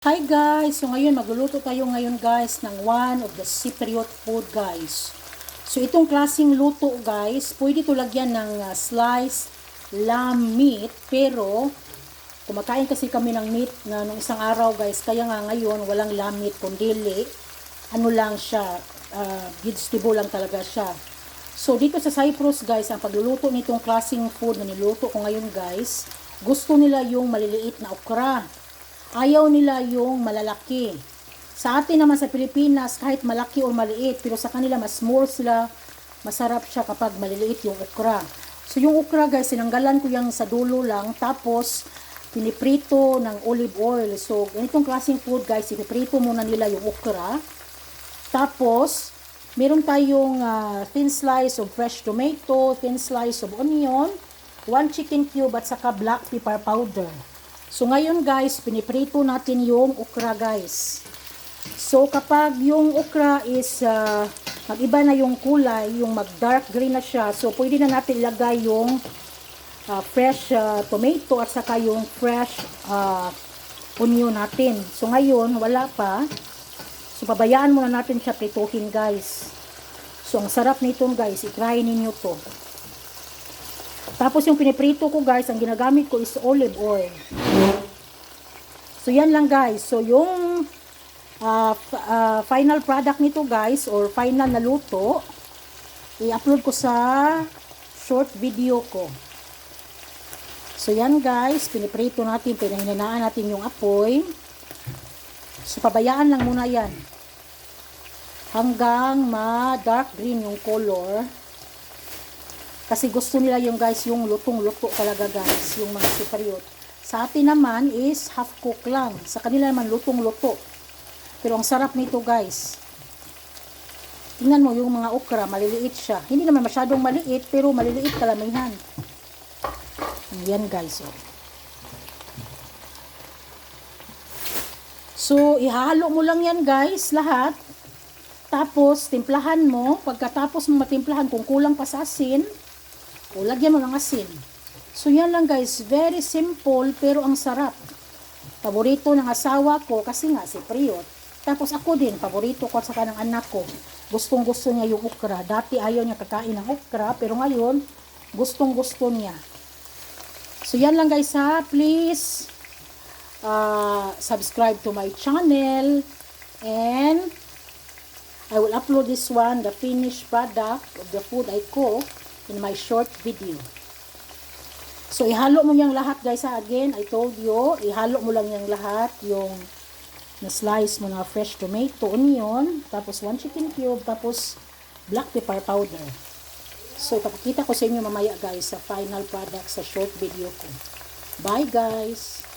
Hi guys! So ngayon magluluto tayo ngayon guys ng one of the Cypriot food guys. So itong klaseng luto guys, pwede ito lagyan ng sliced lamb meat, pero kumakain kasi kami ng meat na nung isang araw guys, kaya nga ngayon walang lamb meat kundi ano lang siya, vegetable lang talaga siya. So dito sa Cyprus guys, ang pagluluto nitong klaseng food na niluto ko ngayon guys, gusto nila yung maliliit na okra. Ayaw nila yung malalaki. Sa atin naman sa Pilipinas, kahit malaki o maliit, pero sa kanila mas more sila, masarap siya kapag maliliit yung okra. So yung okra guys, sinanggalan ko yung sa dulo lang, tapos piniprito ng olive oil. So ganitong klaseng food guys, piniprito muna nila yung okra. Tapos, meron tayong thin slice of fresh tomato, thin slice of onion, 1 chicken cube at saka black pepper powder. So ngayon guys, piniprito natin yung okra guys. So kapag yung okra is mag-iba na yung kulay, yung mag-dark green na siya, so pwede na natin ilagay yung fresh tomato at saka yung fresh onion natin. So ngayon, wala pa. So pabayaan muna natin siya prituhin guys. So ang sarap nito guys, i-try ninyo to. Tapos yung piniprito ko guys, ang ginagamit ko is olive oil. So yan lang guys. So yung final product nito guys, or final na luto, i-upload ko sa short video ko. So yan guys, piniprito natin, pinahinanaan natin yung apoy. So pabayaan lang muna yan. Hanggang ma-dark green yung color. Kasi gusto nila yung guys, yung lutong-luto talaga guys, yung mga Cypriot. Sa atin naman is half cook lang. Sa kanila naman lutong-luto. Pero ang sarap nito guys. Tingnan mo yung mga okra, maliliit siya. Hindi naman masyadong maliit, pero maliliit kalamihan. Yan guys. Oh. So, ihalo mo lang yan guys, lahat. Tapos, timplahan mo. Pagkatapos mo matimplahan, kung kulang pa sa asin, o lagyan mo ng asin. So yan lang guys, very simple pero ang sarap. Paborito ng asawa ko kasi nga Cypriot. Tapos ako din, paborito ko at saka ng anak ko. Gustong gusto niya yung okra. Dati ayaw niya kakain ng okra, pero ngayon gustong gusto niya. So yan lang guys ha, please subscribe to my channel, and I will upload this one, the finished product of the food I cook, in my short video. So, ihalo mo yung lahat guys ha. Again, I told you, ihalo mo lang yung lahat. Yung na-slice mo na fresh tomato, onion, tapos 1 chicken cube, tapos black pepper powder. So, ipapakita ko sa inyo mamaya guys sa final product sa short video ko. Bye guys!